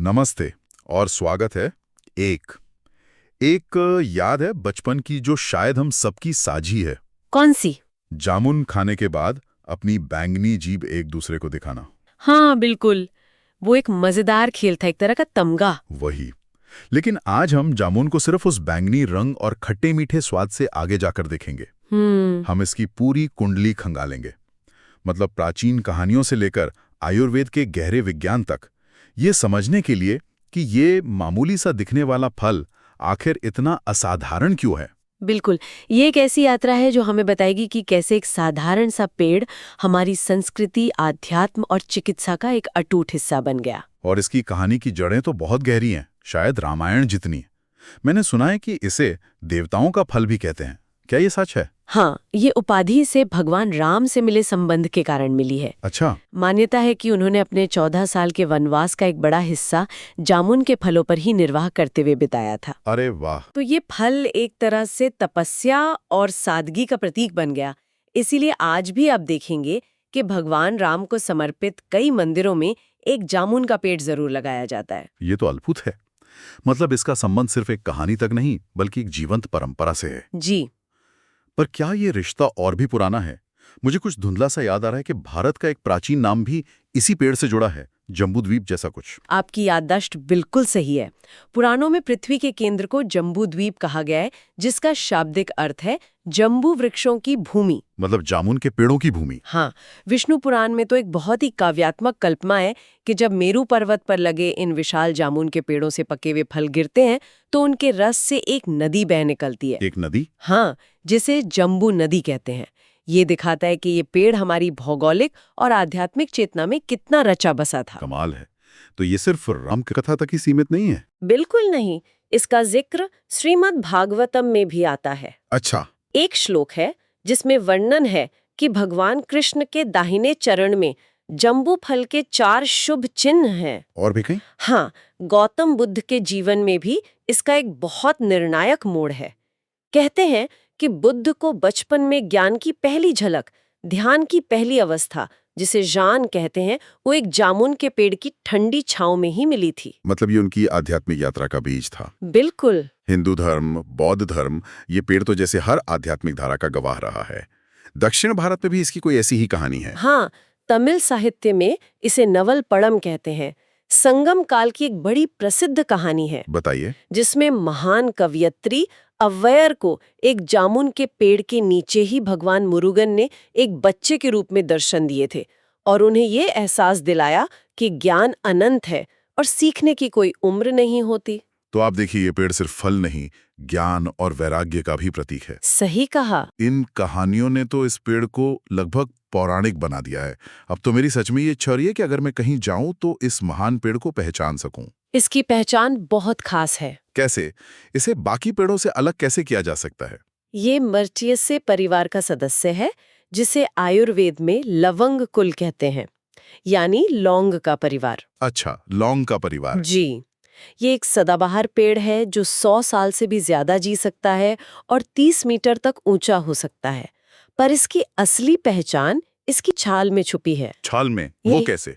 नमस्ते और स्वागत है। एक एक याद है बचपन की जो शायद हम सबकी साझी है। कौन सी? जामुन खाने के बाद अपनी बैंगनी जीभ एक दूसरे को दिखाना। हाँ बिल्कुल। वो एक मजेदार खेल था, एक तरह का तमगा। वही। लेकिन आज हम जामुन को सिर्फ उस बैंगनी रंग और खट्टे मीठे स्वाद से आगे जाकर देखेंगे। हम इसकी पूरी कुंडली खंगालेंगे, मतलब प्राचीन कहानियों से लेकर आयुर्वेद के गहरे विज्ञान तक, ये समझने के लिए कि ये मामूली सा दिखने वाला फल आखिर इतना असाधारण क्यों है। बिल्कुल। ये एक ऐसी यात्रा है जो हमें बताएगी कि कैसे एक साधारण सा पेड़ हमारी संस्कृति, आध्यात्म और चिकित्सा का एक अटूट हिस्सा बन गया। और इसकी कहानी की जड़ें तो बहुत गहरी हैं, शायद रामायण जितनी। मैंने सुना है कि इसे देवताओं का फल भी कहते हैं। क्या ये सच है? हाँ, ये उपाधि से भगवान राम से मिले संबंध के कारण मिली है। अच्छा। मान्यता है कि उन्होंने अपने 14 साल के वनवास का एक बड़ा हिस्सा जामुन के फलों पर ही निर्वाह करते हुए बिताया था। अरे वाह। तो ये फल एक तरह से तपस्या और सादगी का प्रतीक बन गया। इसीलिए आज भी आप देखेंगे कि भगवान राम को समर्पित कई मंदिरों में एक जामुन का पेड़ जरूर लगाया जाता है। ये तो अद्भुत है। मतलब इसका संबंध सिर्फ एक कहानी तक नहीं, बल्कि एक जीवंत परंपरा से है। जी। पर क्या ये रिश्ता और भी पुराना है? मुझे कुछ धुंधला सा याद आ रहा है कि भारत का एक प्राचीन नाम भी इसी पेड़ से जुड़ा है, जम्बूद्वीप जैसा कुछ। आपकी याददाश्त बिल्कुल सही है। पुराणों में पृथ्वी के केंद्र को जम्बूद्वीप कहा गया है, जिसका शाब्दिक अर्थ है जम्बू वृक्षों की भूमि। मतलब जामुन के पेड़ों की भूमि। हाँ, विष्णु पुराण में तो एक बहुत ही काव्यात्मक कल्पना है कि जब मेरू पर्वत पर लगे इन विशाल जामुन के पेड़ों से पके हुए फल गिरते हैं तो उनके रस से एक नदी बह निकलती है। एक नदी? हाँ, जिसे जम्बू नदी कहते हैं। ये दिखाता है कि ये पेड़ हमारी भौगोलिक और आध्यात्मिक चेतना में कितना रचा बसा था। कमाल है। तो ये सिर्फ राम की कथा तक ही सीमित नहीं है? बिल्कुल नहीं, इसका जिक्र श्रीमद् भागवतम में भी आता है। अच्छा। एक श्लोक है जिसमें वर्णन है कि भगवान कृष्ण के दाहिने चरण में जम्बू फल के 4 शुभ चिन्ह हैं। और भी कहीं? हाँ, गौतम बुद्ध के जीवन में भी इसका एक बहुत निर्णायक मोड़ है। कहते हैं कि बुद्ध को बचपन में ज्ञान की पहली झलक, ध्यान की पहली अवस्था, जिसे जान कहते हैं, वो एक जामुन के पेड़ की ठंडी छांव में ही मिली थी। मतलब ये उनकी आध्यात्मिक यात्रा का बीज था। बिल्कुल। हिंदू धर्म, बौद्ध धर्म, ये पेड़ तो जैसे हर आध्यात्मिक धारा का गवाह रहा है। दक्षिण भारत में भी इसकी कोई ऐसी ही कहानी है? हाँ, तमिल साहित्य में इसे नवल पड़म कहते हैं। संगम काल की एक बड़ी प्रसिद्ध कहानी है। बताइए। जिसमें महान कवयित्री अव्वैयार को एक जामुन के पेड़ के नीचे ही भगवान मुरुगन ने एक बच्चे के रूप में दर्शन दिए थे और उन्हें ये एहसास दिलाया कि ज्ञान अनंत है और सीखने की कोई उम्र नहीं होती। तो आप देखिए, ये पेड़ सिर्फ फल नहीं, ज्ञान और वैराग्य का भी प्रतीक है। सही कहा। इन कहानियों ने तो इस पेड़ को लगभग पौराणिक बना दिया है। अब तो मेरी सच में ये इच्छा हो रही है कि अगर मैं कहीं जाऊं तो इस महान पेड़ को पहचान सकूं। इसकी पहचान बहुत खास है। कैसे? इसे बाकी पेड़ों से अलग कैसे किया जा सकता है? ये मर्चियसे परिवार का सदस्य है, जिसे आयुर्वेद में लवंग कुल कहते हैं, यानी लौंग का परिवार। अच्छा, लौंग का परिवार। जी। ये एक सदाबहार पेड़ है जो 100 साल से भी ज्यादा जी सकता है और 30 मीटर तक ऊंचा हो सकता है। पर इसकी असली पहचान इसकी छाल में छुपी है। छाल में? वो कैसे?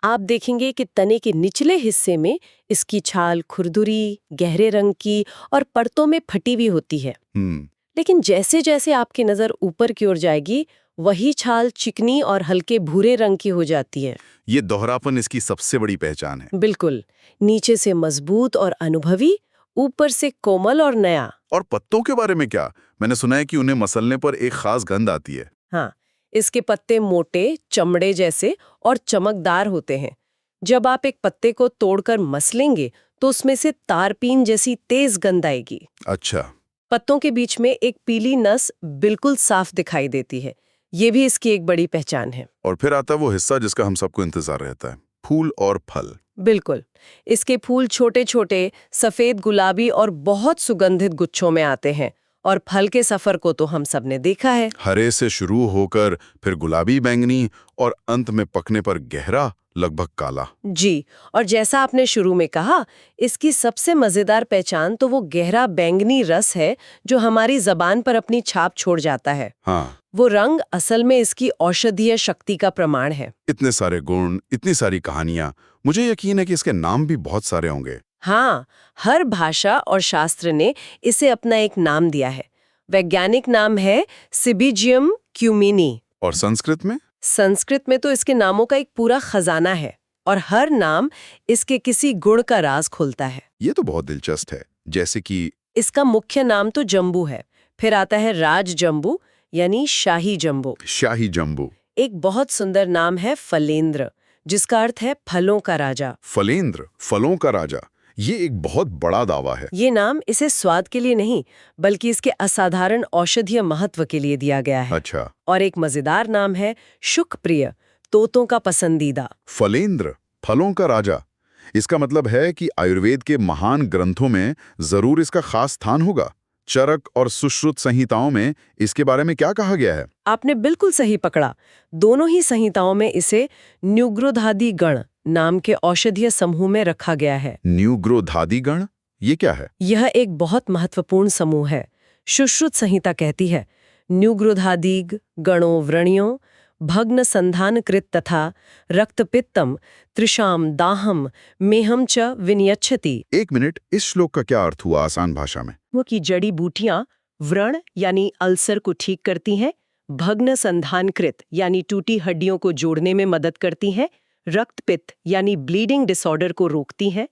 आप देखेंगे कि तने के निचले हिस्से में इसकी छाल खुरदुरी, गहरे रंग की और परतों में फटी हुई होती है। लेकिन जैसे जैसे आपकी नजर ऊपर की ओर जाएगी, वही छाल चिकनी और हल्के भूरे रंग की हो जाती है। ये दोहरापन इसकी सबसे बड़ी पहचान है। बिल्कुल। नीचे से मजबूत और अनुभवी, ऊपर से कोमल और नया। और पत्तों के बारे में क्या? मैंने सुना है कि उन्हें मसलने पर एक खास गंध आती है। हाँ, इसके पत्ते मोटे, चमड़े जैसे और चमकदार होते हैं। जब आप एक पत्ते को तोड़कर मसलेंगे तो उसमें से तारपीन जैसी तेज गंध आएगी। अच्छा। पत्तों के बीच में एक पीली नस बिल्कुल साफ दिखाई देती है। ये भी इसकी एक बड़ी पहचान है। और फिर आता वो हिस्सा जिसका हम सबको इंतजार रहता है, फूल और फल। बिल्कुल। इसके फूल छोटे छोटे, सफेद, गुलाबी और बहुत सुगंधित गुच्छों में आते हैं और फल के सफर को तो हम सबने देखा है। हरे से शुरू होकर फिर गुलाबी बैंगनी और अंत में पकने पर गहरा, लगभग काला। जी, और जैसा आपने शुरू में कहा, इसकी सबसे मजेदार पहचान तो वो गहरा बैंगनी रस है जो हमारी जबान पर अपनी छाप छोड़ जाता है। हाँ, वो रंग असल में इसकी औषधीय शक्ति का प्रमाण है। इतने सारे गुण, इतनी सारी कहानियां, मुझे यकीन है कि इसके नाम भी बहुत सारे होंगे। हाँ, हर भाषा और शास्त्र ने इसे अपना एक नाम दिया है। वैज्ञानिक नाम है सिबिजियम क्यूमिनी। और संस्कृत में? संस्कृत में तो इसके नामों का एक पूरा खजाना है और हर नाम इसके किसी गुण का राज खोलता है। ये तो बहुत दिलचस्प है। जैसे कि इसका मुख्य नाम तो जम्बू है, फिर आता है राज जम्बू यानी शाही जम्बू। शाही जम्बू। एक बहुत सुंदर नाम है फलेंद्र, जिसका अर्थ है फलों का राजा। फलेंद्र, फलों का राजा, ये एक बहुत बड़ा दावा है। ये नाम इसे स्वाद के लिए नहीं, बल्कि इसके असाधारण औषधीय महत्व के लिए दिया गया है। अच्छा। और एक मजेदार नाम है शुकप्रिय, तोतों का पसंदीदा। फलेंद्र, फलों का राजा, इसका मतलब है कि आयुर्वेद के महान ग्रंथों में जरूर इसका खास स्थान होगा। चरक और सुश्रुत संहिताओं में इसके बारे में क्या कहा गया है? आपने बिल्कुल सही पकड़ा। दोनों ही संहिताओं में इसे न्युग्रोधादि गण नाम के औषधीय समूह में रखा गया है। न्युग्रोधादि गण, ये क्या है? यह एक बहुत महत्वपूर्ण समूह है। सुश्रुत संहिता कहती है, न्युग्रोधादिग गणो व्रणियों भग्न संधानकृत तथा रक्तपित्तम त्रिशाम दाहम मेहम च विनियच्छति। एक मिनट, इस श्लोक का क्या अर्थ हुआ आसान भाषा में? वो की जड़ी बूटियां व्रण यानी अल्सर को ठीक करती हैं, भग्न संधानकृत यानी टूटी हड्डियों को जोड़ने में मदद करती हैं, रक्तपित्त यानी ब्लीडिंग डिसऑर्डर को रोकती हैं,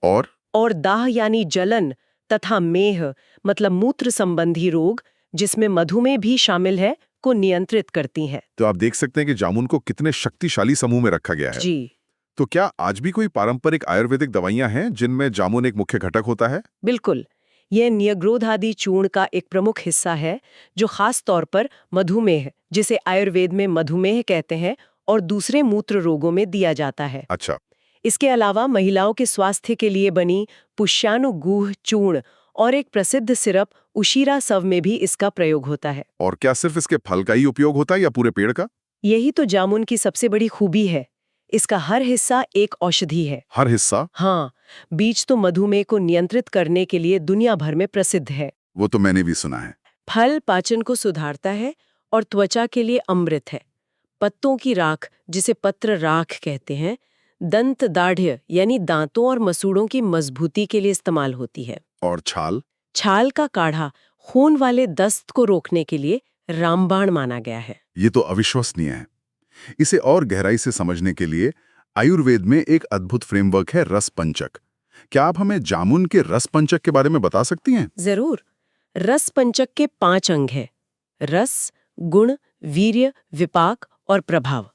और दाह यानी जलन तथा मेह मतलब मूत्र संबंधी रोग जिसमें मधुमेह भी शामिल है को नियंत्रित करती हैं। तो आप देख सकते हैं कि जामुन को कितने शक्तिशाली समूह में रखा गया है। जी, तो क्या आज भी कोई पारंपरिक आयुर्वेदिक दवाइयां हैं जिनमें जामुन एक मुख्य घटक होता है? बिल्कुल। यह न्यग्रोधादि चूर्ण का एक प्रमुख हिस्सा है जो खास तौर पर मधुमेह, जिसे आयुर्वेद में मधुमेह कहते हैं, और दूसरे मूत्र रोगों में दिया जाता है। अच्छा। इसके अलावा महिलाओं के स्वास्थ्य के लिए बनी पुष्यानुगुह चूर्ण और एक प्रसिद्ध सिरप उशीरा सव में भी इसका प्रयोग होता है। और क्या सिर्फ इसके फल का ही उपयोग होता है या पूरे पेड़ का? यही तो जामुन की सबसे बड़ी खूबी है। इसका हर हिस्सा एक औषधि है। हर हिस्सा? हाँ, बीज तो मधुमेह को नियंत्रित करने के लिए दुनिया भर में प्रसिद्ध है। वो तो मैंने भी सुना है। फल पाचन को सुधारता है और त्वचा के लिए अमृत है। पत्तों की राख, जिसे पत्र राख कहते हैं, दंत दाढ़्य यानी दांतों और मसूड़ों की मजबूती के लिए इस्तेमाल होती है। और छाल? छाल का काढ़ा खून वाले दस्त को रोकने के लिए रामबाण माना गया है। ये तो अविश्वसनीय है। इसे और गहराई से समझने के लिए आयुर्वेद में एक अद्भुत फ्रेमवर्क है, रस पंचक। क्या आप हमें जामुन के रस पंचक के बारे में बता सकती हैं? जरूर। रस पंचक के 5 अंग हैं: रस, गुण, वीर्य, विपाक और प्रभाव।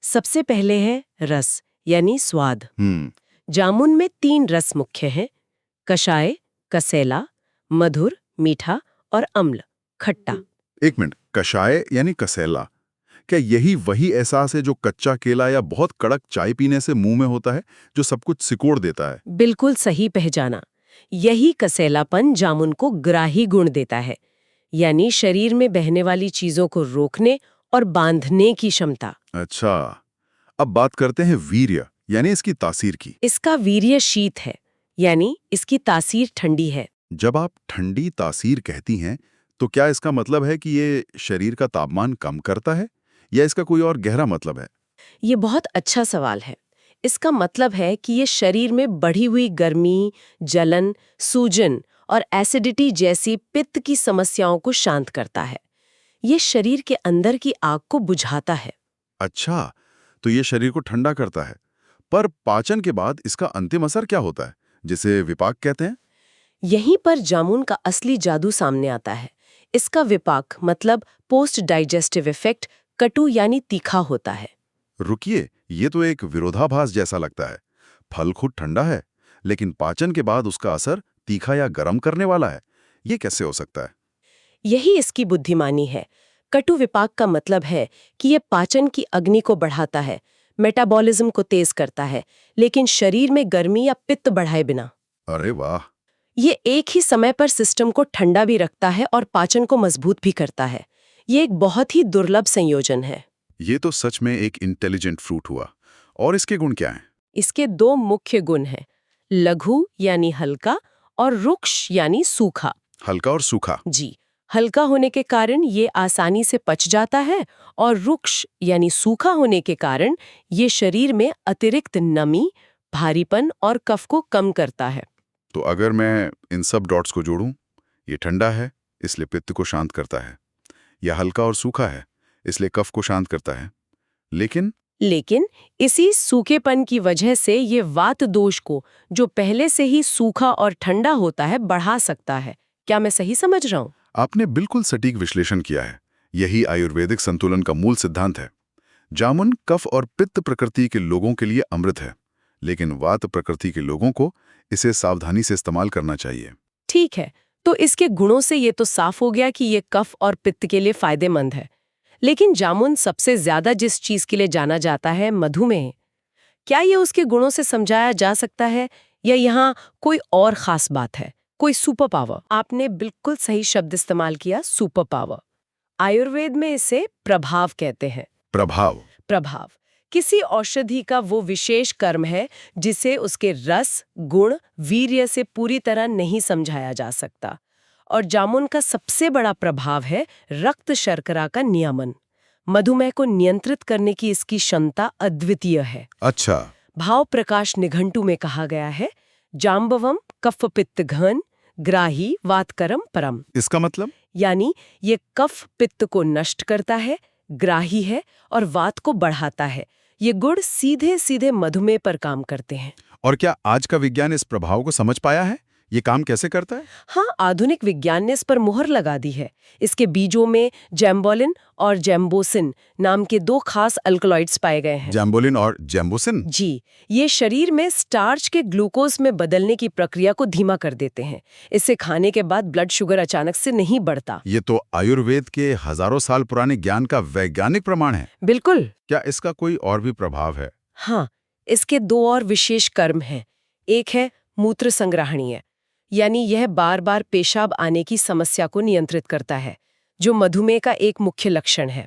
सबसे पहले है रस यानी स्वाद। जामुन में 3 रस मुख्य हैं: कषाय, कसेला, मधुर मीठा और अम्ल खट्टा। एक मिनट, कषाय यानी कसेला, क्या यही वही एहसास है जो कच्चा केला या बहुत कड़क चाय पीने से मुंह में होता है, जो सब कुछ सिकोड़ देता है? बिल्कुल सही पहचाना। यही कसेलापन जामुन को ग्राही गुण देता है, यानी शरीर में बहने वाली चीजों को रोकने और बांधने की क्षमता। अच्छा, अब बात करते हैं वीर्य यानी इसकी तासीर की। इसका वीर्य शीत है, यानी इसकी तासीर ठंडी है। जब आप ठंडी तासीर कहती हैं, तो क्या इसका मतलब है कि ये शरीर का तापमान कम करता है, या इसका कोई और गहरा मतलब है? ये बहुत अच्छा सवाल है। इसका मतलब है कि ये शरीर में बढ़ी हुई गर्मी, जलन, सूजन और एसिडिटी जैसी पित्त की समस्याओं को शांत करता है। ये शरीर के अंदर की आग को बुझाता है। अच्छा, तो ये शरीर को ठंडा करता है। पर पाचन के बाद इसका अंतिम असर क्या होता है, जिसे विपाक कहते हैं? यहीं पर जामुन का असली जादू सामने आता है। इसका विपाक मतलब पोस्ट डाइजेस्टिव इफेक्ट कटु यानी तीखा होता है। रुकिए, ये तो एक विरोधाभास जैसा लगता है। फल खुद ठंडा है, लेकिन पाचन के बाद उसका असर तीखा या गर्म करने वाला है। ये कैसे हो सकता है? यही इसकी बुद्धिमानी है। कटु विपाक का मतलब है कि यह पाचन की अग्नि को बढ़ाता है, मेटाबॉलिज्म को तेज करता है, लेकिन शरीर में गर्मी या पित्त बढ़ाए बिना। अरे वाह! ये एक ही समय पर सिस्टम को ठंडा भी रखता है और पाचन को मजबूत भी करता है। ये एक बहुत ही दुर्लभ संयोजन है। ये तो सच में एक इंटेलिजेंट फ्रूट हुआ। और इसके गुण क्या हैं? इसके दो मुख्य गुण हैं, लघु यानी हल्का और रुक्ष यानी सूखा। हल्का और सूखा। जी, हल्का होने के कारण ये आसानी से पच जाता है और रुक्ष यानी सूखा होने के कारण ये शरीर में अतिरिक्त नमी, भारीपन और कफ को कम करता है। तो अगर मैं इन सब डॉट्स को जोड़ूं, ये ठंडा है इसलिए पित्त को शांत करता है, या हल्का और सूखा है इसलिए कफ को शांत करता है, लेकिन इसी सूखेपन की वजह से ये वात दोष को, जो पहले से ही सूखा और ठंडा होता है, बढ़ा सकता है। क्या मैं सही समझ रहा हूँ? आपने बिल्कुल सटीक विश्लेषण किया है। यही आयुर्वेदिक संतुलन का मूल सिद्धांत है। जामुन कफ और पित्त प्रकृति के लोगों के लिए अमृत है, लेकिन वात प्रकृति के लोगों को इसे सावधानी से इस्तेमाल करना चाहिए। ठीक है, तो इसके गुणों से ये तो साफ हो गया कि ये कफ और पित्त के लिए फायदेमंद है। लेकिन जामुन सबसे ज्यादा जिस चीज के लिए जाना जाता है, मधुमेह, क्या ये उसके गुणों से समझाया जा सकता है या यहाँ कोई और खास बात है, कोई सुपर पावर? आपने बिल्कुल सही शब्द इस्तेमाल किया, सुपर पावर। आयुर्वेद में इसे प्रभाव कहते हैं। प्रभाव किसी औषधि का वो विशेष कर्म है जिसे उसके रस, गुण, वीर्य से पूरी तरह नहीं समझाया जा सकता। और जामुन का सबसे बड़ा प्रभाव है रक्त शर्करा का नियमन। मधुमेह को नियंत्रित करने की इसकी क्षमता अद्वितीय है। अच्छा। भाव प्रकाश निघंटु में कहा गया है, जाम्बवम कफ पित्त घन ग्राही वातकरम परम। इसका मतलब? यानी ये कफ पित्त को नष्ट करता है, ग्राही है और वात को बढ़ाता है। ये गुण सीधे सीधे मधुमेह पर काम करते हैं। और क्या आज का विज्ञान इस प्रभाव को समझ पाया है? ये काम कैसे करता है? हाँ, आधुनिक विज्ञान ने इस पर मुहर लगा दी है। इसके बीजों में जैम्बोलिन और जैम्बोसिन नाम के दो खास अल्कलॉइड्स पाए गए हैं। जैम्बोलिन और जैम्बोसिन? जी, ये शरीर में स्टार्च के ग्लूकोज में बदलने की प्रक्रिया को धीमा कर देते हैं। इससे खाने के बाद ब्लड शुगर अचानक से नहीं बढ़ता। ये तो आयुर्वेद के हजारों साल पुराने ज्ञान का वैज्ञानिक प्रमाण है। बिल्कुल। क्या इसका कोई और भी प्रभाव है? हाँ, इसके दो और विशेष कर्म हैं। एक है मूत्र संग्रहणीय, यानी यह बार बार पेशाब आने की समस्या को नियंत्रित करता है, जो मधुमेह का एक मुख्य लक्षण है।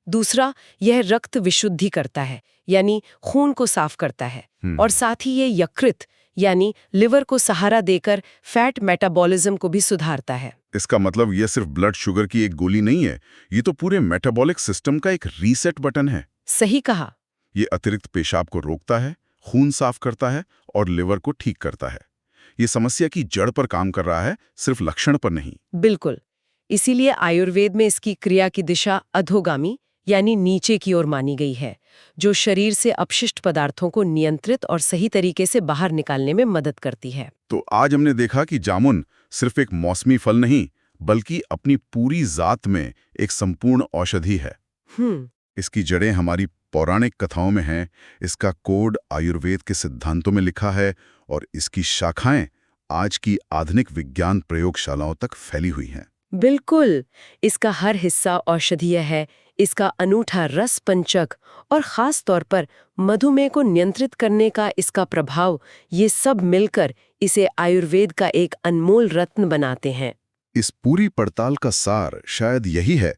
दूसरा, यह रक्त विशुद्धि करता है, यानी खून को साफ करता है। और साथ ही ये यकृत यानी लिवर को सहारा देकर फैट मेटाबॉलिज्म को भी सुधारता है। इसका मतलब यह सिर्फ ब्लड शुगर की एक गोली नहीं है, ये तो पूरे मेटाबॉलिक सिस्टम का एक रीसेट बटन है। सही कहा। ये अतिरिक्त पेशाब को रोकता है, खून साफ करता है और लिवर को ठीक करता है। ये समस्या की जड़ पर काम कर रहा है, सिर्फ लक्षण पर नहीं। बिल्कुल। इसीलिए आयुर्वेद में इसकी क्रिया की दिशा अधोगामी यानी नीचे की ओर मानी गई है, जो शरीर से अपशिष्ट पदार्थों को नियंत्रित और सही तरीके से बाहर निकालने में मदद करती है। तो आज हमने देखा कि जामुन सिर्फ एक मौसमी फल नहीं, बल्कि अपनी पूरी जात में एक संपूर्ण औषधि है। इसकी जड़ें हमारी पौराणिक कथाओं में हैं, इसका कोड आयुर्वेद के सिद्धांतों में लिखा है और इसकी शाखाएं आज की आधुनिक विज्ञान प्रयोगशालाओं तक फैली हुई हैं। बिल्कुल, इसका हर हिस्सा औषधीय है। इसका अनूठा रस पंचक और खास तौर पर मधुमेह को नियंत्रित करने का इसका प्रभाव, ये सब मिलकर इसे आयुर्वेद का एक अनमोल रत्न बनाते हैं। इस पूरी पड़ताल का सार शायद यही है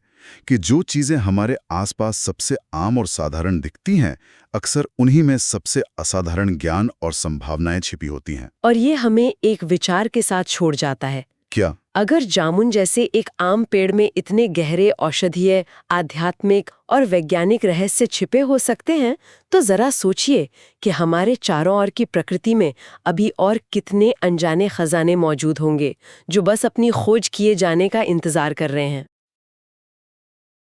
कि जो चीजें हमारे आसपास सबसे आम और साधारण दिखती हैं, अक्सर उन्हीं में सबसे असाधारण ज्ञान और संभावनाएं छिपी होती हैं। और ये हमें एक विचार के साथ छोड़ जाता है। क्या? अगर जामुन जैसे एक आम पेड़ में इतने गहरे औषधीय, आध्यात्मिक और वैज्ञानिक रहस्य छिपे हो सकते हैं, तो जरा सोचिए कि हमारे चारों ओर की प्रकृति में अभी और कितने अनजाने खजाने मौजूद होंगे, जो बस अपनी खोज किए जाने का इंतजार कर रहे हैं।